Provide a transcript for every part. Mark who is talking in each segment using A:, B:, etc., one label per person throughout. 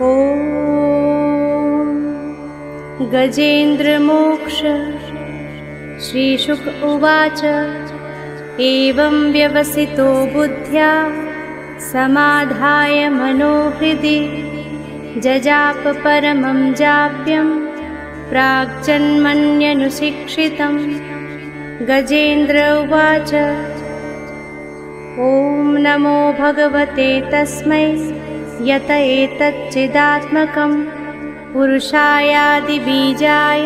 A: ॐ गजेन्द्रमोक्ष। श्रीशुक उवाच एवं व्यवसितो बुद्ध्या समाधाय मनोहृदि जजाप परमं जाप्यं प्राग्जन्मन्यनुशिक्षितं। गजेन्द्र उवाच ॐ नमो भगवते तस्मै यत एतच्चिदात्मकं पुरुषायादिबीजाय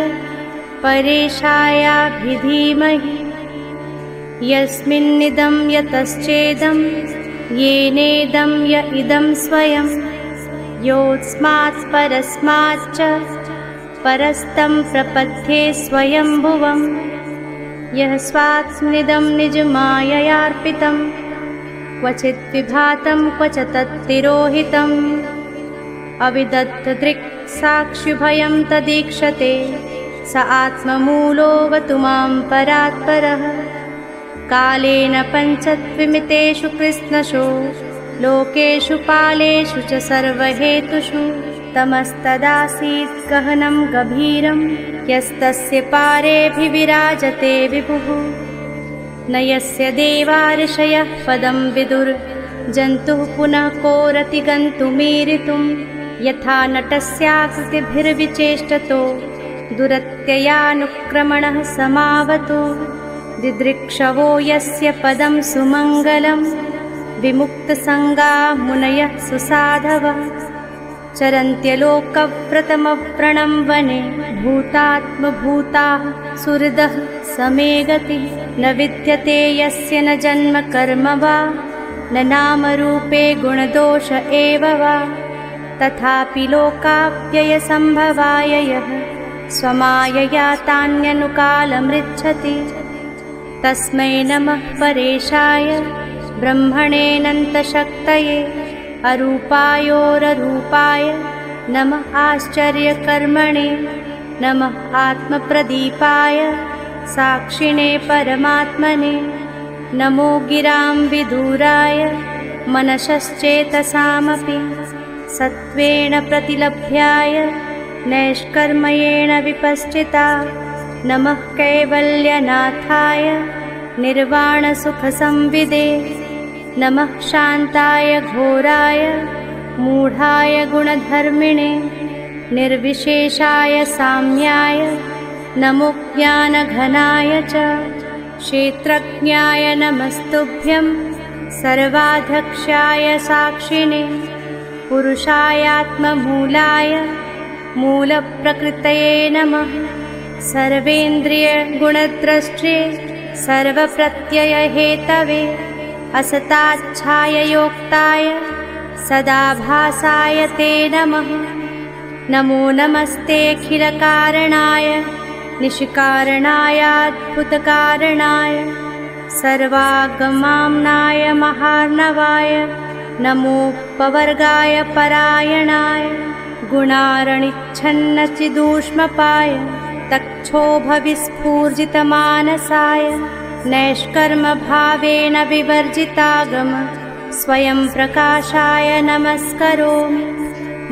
A: परेशायाभिधीमहि। यस्मिन्निदं यतश्चेदं येनेदं य इदं स्वयं योऽस्मात् परस्माच्च परस्तं प्रपद्ये स्वयंभुवं। यः स्वात्मनिदं निजमाययार्पितं क्वचित् विभातं क्वच तत्तिरोहितम्। अविदग्धदृक् साक्षिभयं तदीक्षते स आत्ममूलोऽवतु मां परात्परः। कालेन पञ्चत्विमितेषु कृत्स्नषु लोकेषु पालेषु च सर्वहेतुषु तमस्तदासीत् गहनं गभीरं यस्तस्य पारेऽभिविराजते विभुः। न यस्य देवा ऋषयः पदं विदुर्जन्तुः पुनः कोरति गन्तुमीरितुं। यथा नटस्याकृतिभिर्विचेष्टतो दुरत्ययानुक्रमणः समावतु। दिदृक्षवो यस्य पदं सुमङ्गलं विमुक्तसङ्गा मुनयः सुसाधवः। चरन्त्यलोकव्रतमव्रणं वने भूतात्मभूताः सुहृदः समे गतिः। न विद्यते यस्य न जन्म कर्म वा न नामरूपे गुणदोष एव वा। तथापि लोकाप्ययसम्भवाय यः स्वमायया तान्यनुकालमृच्छति तस्मै नमः परेशाय ब्रह्मणेऽनन्तशक्तये। अरूपायोररूपाय नमः आश्चर्यकर्मणे। नमः आत्मप्रदीपाय साक्षिणे परमात्मने। नमो गिरां विदूराय मनसश्चेतसामपि सत्त्वेन प्रतिलभ्याय नैष्कर्म्येण विपश्चिता। नमः कैवल्यनाथाय निर्वाणसुखसंविदे। नमः शान्ताय घोराय मूढाय गुणधर्मिणे। निर्विशेषाय साम्याय नमो ज्ञानघनाय च। क्षेत्रज्ञाय नमस्तुभ्यं सर्वाध्यक्षाय साक्षिणे। पुरुषायात्ममूलाय मूलप्रकृतये नमः। सर्वेन्द्रियगुणद्रष्टे सर्वप्रत्ययहेतवे असताच्छाययोक्ताय सदाभासाय ते नमः। नमो नमस्तेऽखिलकारणाय निष्कारणायाद्भुतकारणाय सर्वागमाम्नाय महार्णवाय। नमोपवर्गाय परायणाय गुणारणिच्छन्नचिदूष्मपाय तक्षोभविस्फूर्जितमानसाय। नैष्कर्मभावेन विवर्जितागम स्वयं प्रकाशाय नमस्करोमि।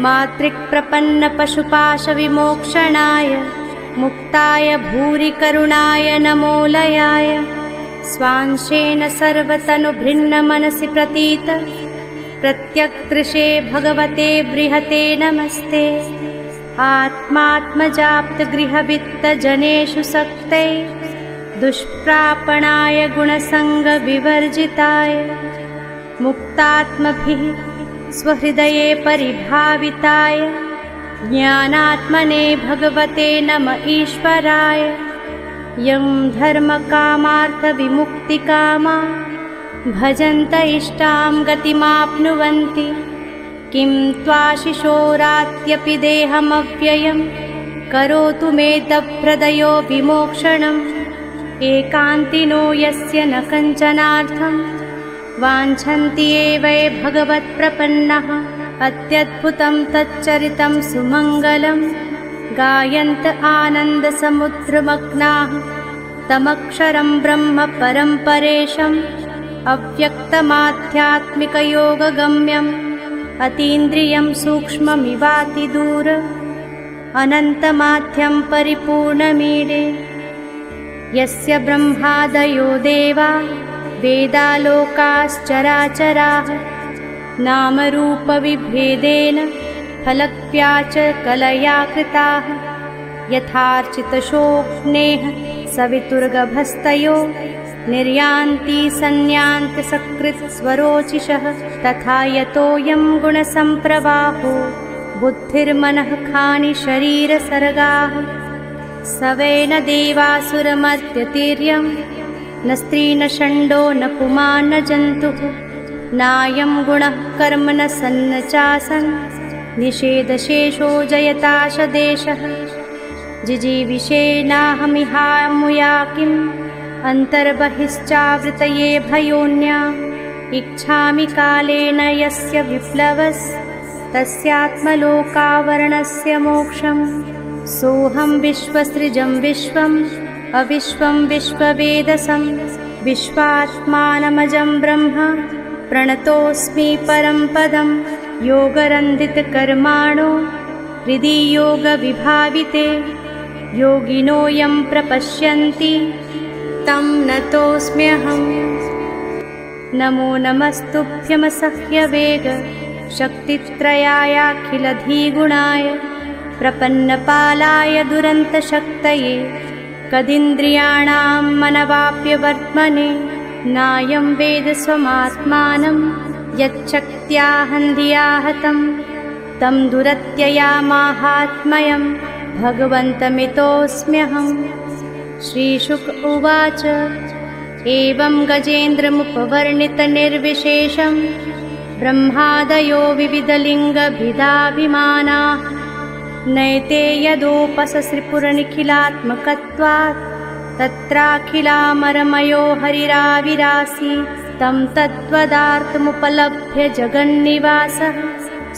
A: मातृक्प्रपन्नपशुपाशविमोक्षणाय मुक्ताय भूरिकरुणाय नमोलयाय। स्वांशेन सर्वतनुभृन्नमनसि प्रतीत प्रत्यक्दृशे भगवते बृहते नमस्ते। आत्मात्मजाप्तगृहवित्तजनेषु सक्ते दुष्प्रापणाय गुणसङ्गविवर्जिताय। मुक्तात्मभिः स्वहृदये परिभाविताय ज्ञानात्मने भगवते नम ईश्वराय। यं धर्मकामार्थविमुक्तिकामा भजन्त इष्टां गतिमाप्नुवन्ति। किं त्वाशिशोरात्यपि देहमव्ययं करोतु मे तप्रदयो विमोक्षणम्। एकान्तिनो यस्य न कञ्चनार्थं वाञ्छन्ति एव ये भगवत्प्रपन्नः। अत्यद्भुतं तच्चरितं सुमङ्गलं गायन्त आनन्दसमुद्रमग्नाः तमक्षरं ब्रह्म परं परेशम् अव्यक्तमाध्यात्मिकयोगगम्यम् अतीन्द्रियं सूक्ष्ममिवातिदूर अनन्तमाध्यं परिपूर्णमीडे यस्य ब्रह्मादयो देवा वेदालोकाश्चराचराः नामरूपविभेदेन फलक्रिया च कलया कृताः यथार्चितशोक्नेः सवितुर्गभस्तयो निर्यान्ति सन्यान्ति सकृत्स्वरोचिषः तथा यतोऽयं गुणसम्प्रवाहो बुद्धिर्मनः खानि शरीरसर्गाः स वै न देवासुरमर्त्यतिर्यं न स्त्री न षण्डो न पुमान् न जन्तुः नायं गुणः कर्म न सन्न चासन् निषेधशेषो जयताशदेशः जिजीविषेणाहमिहामुया किम् अन्तर्बहिश्चावृतये भयोन्या इच्छामि कालेन यस्य विप्लवस्तस्यात्मलोकावरणस्य मोक्षम् सोऽहं विश्वसृजं विश्वम् अविश्वं विश्ववेदसं विश्वात्मानमजं ब्रह्म प्रणतोऽस्मि परं पदं योगरन्धितकर्माणो हृदि योगविभाविते योगिनो यं प्रपश्यन्ति तं नतोऽस्म्यहम् नमो नमस्तुभ्यमसह्यवेग शक्तित्रयायाखिलधिगुणाय प्रपन्नपालाय दुरन्तशक्तये कदिन्द्रियाणां मनवाप्यवर्त्मने नायं वेद स्वमात्मानं यच्छक्त्याहन्धिया हतं तं दुरत्ययामाहात्म्यं भगवन्तमितोऽस्म्यहम् श्रीशुक उवाच एवं गजेन्द्रमुपवर्णितनिर्विशेषं ब्रह्मादयो विविधलिङ्गभिदाभिमानाः नैते यदोपससृपुरनिखिलात्मकत्वात् तत्राखिलामरमयो हरिराविरासीत् तं तद्वदार्थमुपलभ्य जगन्निवासः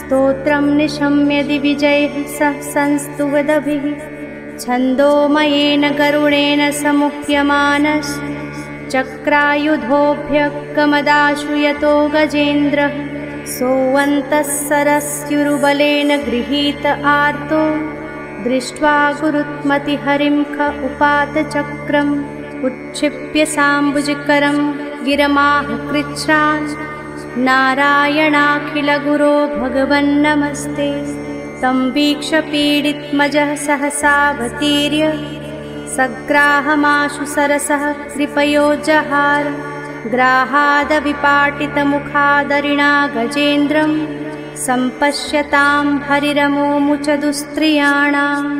A: स्तोत्रं निशम्य दिविजैः सह संस्तुवदभिः छन्दोमयेन गरुडेन समुह्यमानश्चक्रायुधोऽभ्यगमदाशु यतो गजेन्द्रः सोऽन्तः सरस्युरुबलेन गृहीत आर्तो दृष्ट्वा गुरुत्मतिहरिं ख उपात चक्रम् उत्क्षिप्य साम्बुजकरं गिरमाह कृच्छ्रान् नारायणाखिलगुरो भगवन्नमस्ते तं वीक्ष्य पीडितमजः सहसावतीर्य सग्राहमाशु सरसः कृपयोजहार ग्राहादविपाटितमुखादरिणा गजेन्द्रं सम्पश्यतां हरिरमोमुच दुस्त्रियाणाम्